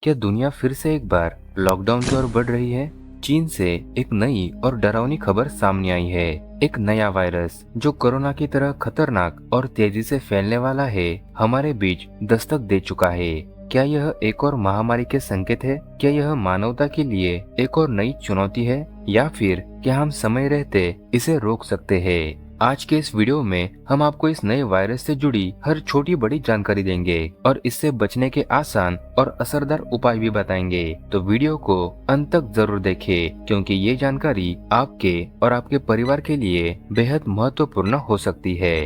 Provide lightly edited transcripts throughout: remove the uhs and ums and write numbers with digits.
क्या दुनिया फिर से एक बार लॉकडाउन की ओर बढ़ रही है? चीन से एक नई और डरावनी खबर सामने आई है। एक नया वायरस जो कोरोना की तरह खतरनाक और तेजी से फैलने वाला है, हमारे बीच दस्तक दे चुका है। क्या यह एक और महामारी के संकेत है? क्या यह मानवता के लिए एक और नई चुनौती है, या फिर क्या हम समय रहते इसे रोक सकते हैं? आज के इस वीडियो में हम आपको इस नए वायरस से जुड़ी हर छोटी बड़ी जानकारी देंगे और इससे बचने के आसान और असरदार उपाय भी बताएंगे। तो वीडियो को अंत तक जरूर देखें, क्योंकि ये जानकारी आपके और आपके परिवार के लिए बेहद महत्वपूर्ण हो सकती है।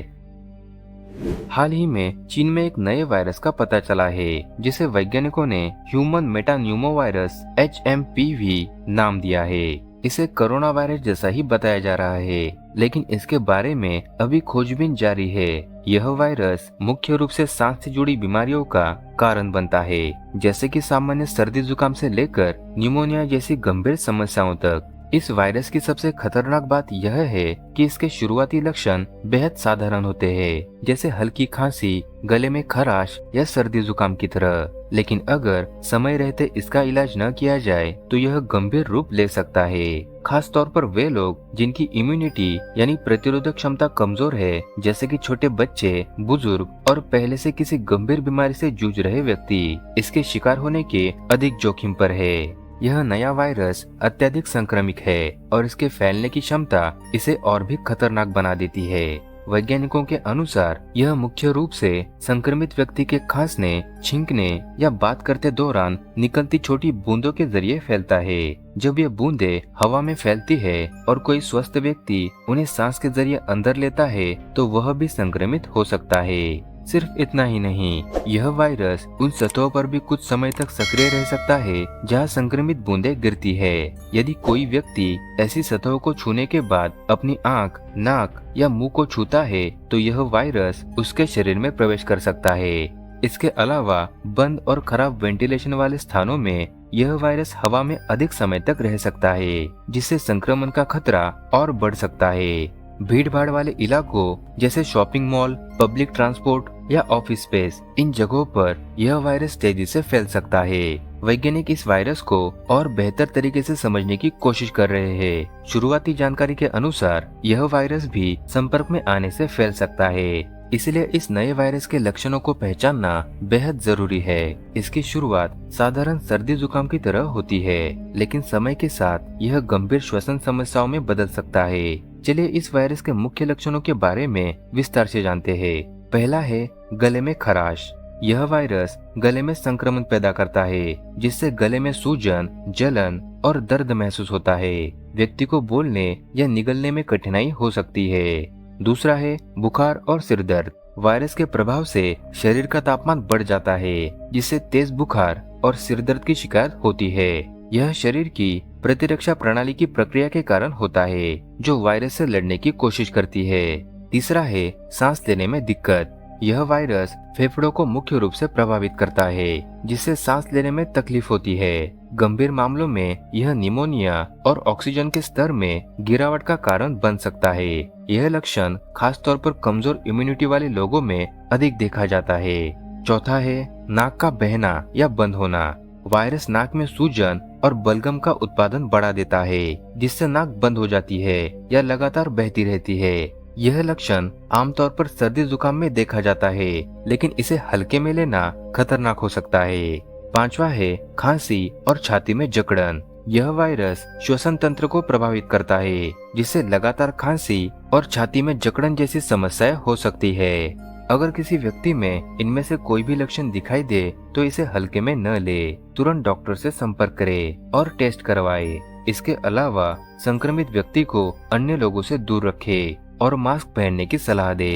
हाल ही में चीन में एक नए वायरस का पता चला है, जिसे वैज्ञानिकों ने ह्यूमन मेटान्यूमो वायरस HMPV नाम दिया है। इसे कोरोना वायरस जैसा ही बताया जा रहा है, लेकिन इसके बारे में अभी खोजबीन जारी है। यह वायरस मुख्य रूप से सांस से जुड़ी बीमारियों का कारण बनता है, जैसे कि सामान्य सर्दी जुकाम से लेकर न्यूमोनिया जैसी गंभीर समस्याओं तक। इस वायरस की सबसे खतरनाक बात यह है कि इसके शुरुआती लक्षण बेहद साधारण होते हैं, जैसे हल्की खांसी, गले में खराश या सर्दी जुकाम की तरह। लेकिन अगर समय रहते इसका इलाज न किया जाए तो यह गंभीर रूप ले सकता है। खास तौर पर वे लोग जिनकी इम्यूनिटी यानी प्रतिरोधक क्षमता कमजोर है, जैसे कि छोटे बच्चे, बुजुर्ग और पहले से किसी गंभीर बीमारी से जूझ रहे व्यक्ति, इसके शिकार होने के अधिक जोखिम पर है। यह नया वायरस अत्यधिक संक्रमित है और इसके फैलने की क्षमता इसे और भी खतरनाक बना देती है। वैज्ञानिकों के अनुसार यह मुख्य रूप से संक्रमित व्यक्ति के खांसने, छींकने या बात करते दौरान निकलती छोटी बूंदों के जरिए फैलता है। जब ये बूंदें हवा में फैलती है और कोई स्वस्थ व्यक्ति उन्हें सांस के जरिए अंदर लेता है, तो वह भी संक्रमित हो सकता है। सिर्फ इतना ही नहीं, यह वायरस उन सतहों पर भी कुछ समय तक सक्रिय रह सकता है जहां संक्रमित बूंदें गिरती है। यदि कोई व्यक्ति ऐसी सतहों को छूने के बाद अपनी आंख, नाक या मुंह को छूता है, तो यह वायरस उसके शरीर में प्रवेश कर सकता है। इसके अलावा बंद और खराब वेंटिलेशन वाले स्थानों में यह वायरस हवा में अधिक समय तक रह सकता है, जिससे संक्रमण का खतरा और बढ़ सकता है। भीड़ भाड़ वाले इलाकों जैसे शॉपिंग मॉल, पब्लिक ट्रांसपोर्ट या ऑफिस स्पेस, इन जगहों पर यह वायरस तेजी से फैल सकता है। वैज्ञानिक इस वायरस को और बेहतर तरीके से समझने की कोशिश कर रहे हैं। शुरुआती जानकारी के अनुसार यह वायरस भी संपर्क में आने से फैल सकता है, इसलिए इस नए वायरस के लक्षणों को पहचानना बेहद जरूरी है। इसकी शुरुआत साधारण सर्दी जुकाम की तरह होती है, लेकिन समय के साथ यह गंभीर श्वसन समस्याओं में बदल सकता है। चलिए इस वायरस के मुख्य लक्षणों के बारे में विस्तार से जानते हैं। पहला है गले में खराश। यह वायरस गले में संक्रमण पैदा करता है, जिससे गले में सूजन, जलन और दर्द महसूस होता है। व्यक्ति को बोलने या निगलने में कठिनाई हो सकती है। दूसरा है बुखार और सिर दर्द। वायरस के प्रभाव से शरीर का तापमान बढ़ जाता है, जिससे तेज बुखार और सिर दर्द की शिकायत होती है। यह शरीर की प्रतिरक्षा प्रणाली की प्रक्रिया के कारण होता है, जो वायरस से लड़ने की कोशिश करती है। तीसरा है सांस लेने में दिक्कत। यह वायरस फेफड़ों को मुख्य रूप से प्रभावित करता है, जिससे सांस लेने में तकलीफ होती है। गंभीर मामलों में यह निमोनिया और ऑक्सीजन के स्तर में गिरावट का कारण बन सकता है। यह लक्षण खास तौर पर कमजोर इम्यूनिटी वाले लोगों में अधिक देखा जाता है। चौथा है नाक का बहना या बंद होना। वायरस नाक में सूजन और बलगम का उत्पादन बढ़ा देता है, जिससे नाक बंद हो जाती है या लगातार बहती रहती है। यह लक्षण आमतौर पर सर्दी जुकाम में देखा जाता है, लेकिन इसे हल्के में लेना खतरनाक हो सकता है। पांचवा है खांसी और छाती में जकड़न। यह वायरस श्वसन तंत्र को प्रभावित करता है, जिससे लगातार खांसी और छाती में जकड़न जैसी समस्याएं हो सकती है। अगर किसी व्यक्ति में इनमें से कोई भी लक्षण दिखाई दे तो इसे हल्के में न ले, तुरंत डॉक्टर से संपर्क करे और टेस्ट करवाए। इसके अलावा संक्रमित व्यक्ति को अन्य लोगों से दूर रखे और मास्क पहनने की सलाह दे।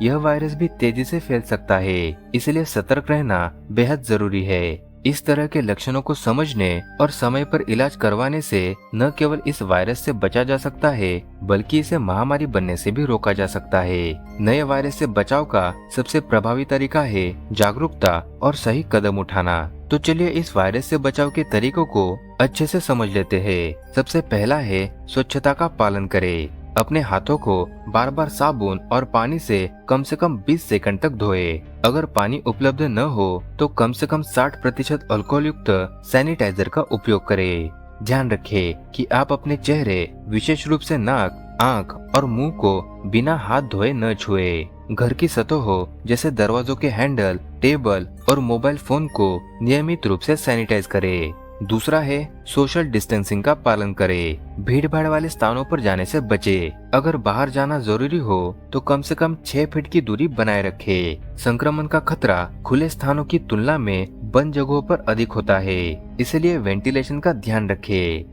यह वायरस भी तेजी से फैल सकता है, इसलिए सतर्क रहना बेहद जरूरी है। इस तरह के लक्षणों को समझने और समय पर इलाज करवाने से न केवल इस वायरस से बचा जा सकता है, बल्कि इसे महामारी बनने से भी रोका जा सकता है। नए वायरस से बचाव का सबसे प्रभावी तरीका है जागरूकता और सही कदम उठाना। तो चलिए इस वायरस से बचाव के तरीकों को अच्छे से समझ लेते हैं। सबसे पहला है स्वच्छता का पालन करें। अपने हाथों को बार बार साबुन और पानी से कम 20 सेकंड तक धोएं। अगर पानी उपलब्ध न हो तो कम से कम 60% अल्कोहल युक्त सैनिटाइजर का उपयोग करें। ध्यान रखें कि आप अपने चेहरे, विशेष रूप से नाक, आंख और मुंह को बिना हाथ धोए न छुए। घर की सतहों जैसे दरवाजों के हैंडल, टेबल और मोबाइल फोन को नियमित रूप से सैनिटाइज करें। दूसरा है सोशल डिस्टेंसिंग का पालन करें। भीड़ भाड़ वाले स्थानों पर जाने से बचें। अगर बाहर जाना जरूरी हो तो कम से कम 6 फीट की दूरी बनाए रखें। संक्रमण का खतरा खुले स्थानों की तुलना में बंद जगहों पर अधिक होता है, इसलिए वेंटिलेशन का ध्यान रखें।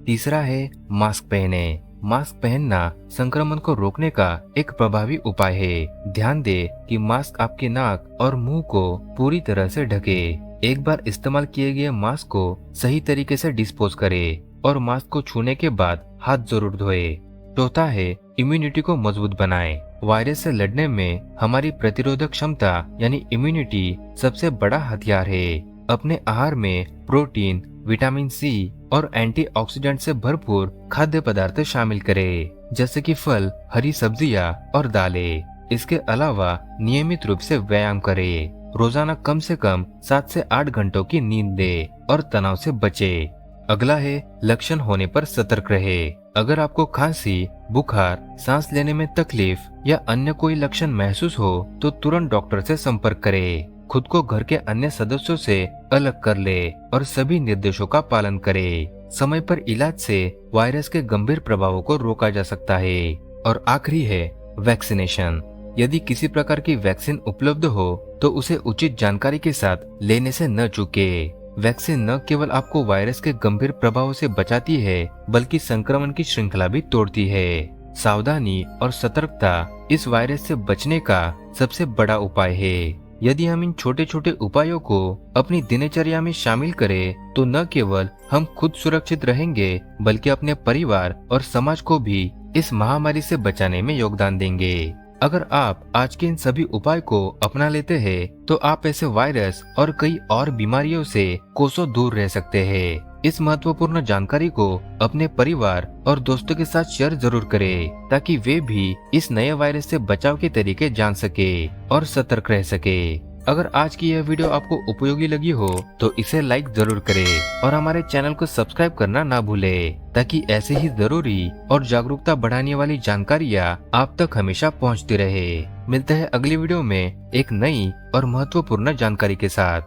तीसरा है मास्क पहने। मास्क पहनना संक्रमण को रोकने का एक प्रभावी उपाय है। ध्यान दें कि मास्क आपके नाक और मुंह को पूरी तरह से ढके। एक बार इस्तेमाल किए गए मास्क को सही तरीके से डिस्पोज करें और मास्क को छूने के बाद हाथ जरूर धोएं। चौथा है इम्यूनिटी को मजबूत बनाएं। वायरस से लड़ने में हमारी प्रतिरोधक क्षमता यानी इम्यूनिटी सबसे बड़ा हथियार है। अपने आहार में प्रोटीन, विटामिन सी और एंटीऑक्सीडेंट से भरपूर खाद्य पदार्थ शामिल करें, जैसे कि फल, हरी सब्जियां और दालें। इसके अलावा नियमित रूप से व्यायाम करें। रोजाना कम से कम 7 से 8 घंटों की नींद दे और तनाव से बचे। अगला है लक्षण होने पर सतर्क रहे। अगर आपको खांसी, बुखार, सांस लेने में तकलीफ या अन्य कोई लक्षण महसूस हो तो तुरंत डॉक्टर से संपर्क करें। खुद को घर के अन्य सदस्यों से अलग कर ले और सभी निर्देशों का पालन करें। समय पर इलाज से वायरस के गंभीर प्रभावों को रोका जा सकता है। और आखिरी है वैक्सीनेशन। यदि किसी प्रकार की वैक्सीन उपलब्ध हो तो उसे उचित जानकारी के साथ लेने से न चूके। वैक्सीन न केवल आपको वायरस के गंभीर प्रभावों से बचाती है बल्कि संक्रमण की श्रृंखला भी तोड़ती है। सावधानी और सतर्कता इस वायरस से बचने का सबसे बड़ा उपाय है। यदि हम इन छोटे छोटे उपायों को अपनी दिनचर्या में शामिल करें तो न केवल हम खुद सुरक्षित रहेंगे बल्कि अपने परिवार और समाज को भी इस महामारी से बचाने में योगदान देंगे। अगर आप आज के इन सभी उपाय को अपना लेते हैं तो आप ऐसे वायरस और कई और बीमारियों से कोसों दूर रह सकते हैं। इस महत्वपूर्ण जानकारी को अपने परिवार और दोस्तों के साथ शेयर जरूर करें ताकि वे भी इस नए वायरस से बचाव के तरीके जान सके और सतर्क रह सके। अगर आज की यह वीडियो आपको उपयोगी लगी हो तो इसे लाइक जरूर करें और हमारे चैनल को सब्सक्राइब करना ना भूलें ताकि ऐसे ही जरूरी और जागरूकता बढ़ाने वाली जानकारियाँ आप तक हमेशा पहुँचती रहे। मिलते हैं अगली वीडियो में एक नई और महत्वपूर्ण जानकारी के साथ।